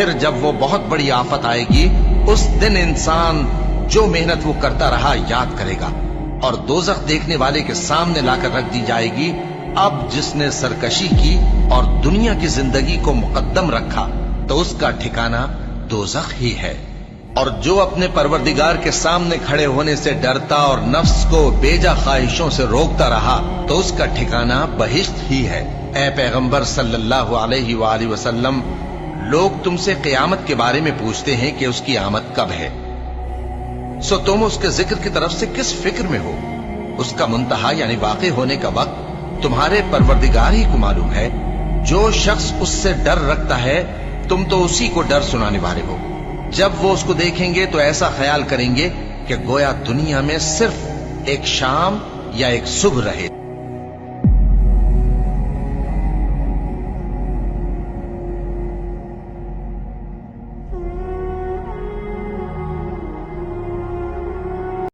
پھر جب وہ بہت بڑی آفت آئے گی اس دن انسان جو محنت وہ کرتا رہا یاد کرے گا، اور دوزخ دیکھنے والے کے سامنے لا کر رکھ دی جائے گی۔ اب جس نے سرکشی کی اور دنیا کی زندگی کو مقدم رکھا تو اس کا ٹھکانہ دوزخ ہی ہے، اور جو اپنے پروردگار کے سامنے کھڑے ہونے سے ڈرتا اور نفس کو بیجا خواہشوں سے روکتا رہا تو اس کا ٹھکانہ بہشت ہی ہے۔ اے پیغمبر صلی اللہ علیہ وآلہ وسلم، لوگ تم سے قیامت کے بارے میں پوچھتے ہیں کہ اس کی آمد کب ہے، سو تم اس کے ذکر کی طرف سے کس فکر میں ہو؟ اس کا منتہا یعنی واقع ہونے کا وقت تمہارے پروردگار ہی کو معلوم ہے۔ جو شخص اس سے ڈر رکھتا ہے تم تو اسی کو ڈر سنانے والے ہو۔ جب وہ اس کو دیکھیں گے تو ایسا خیال کریں گے کہ گویا دنیا میں صرف ایک شام یا ایک صبح رہے۔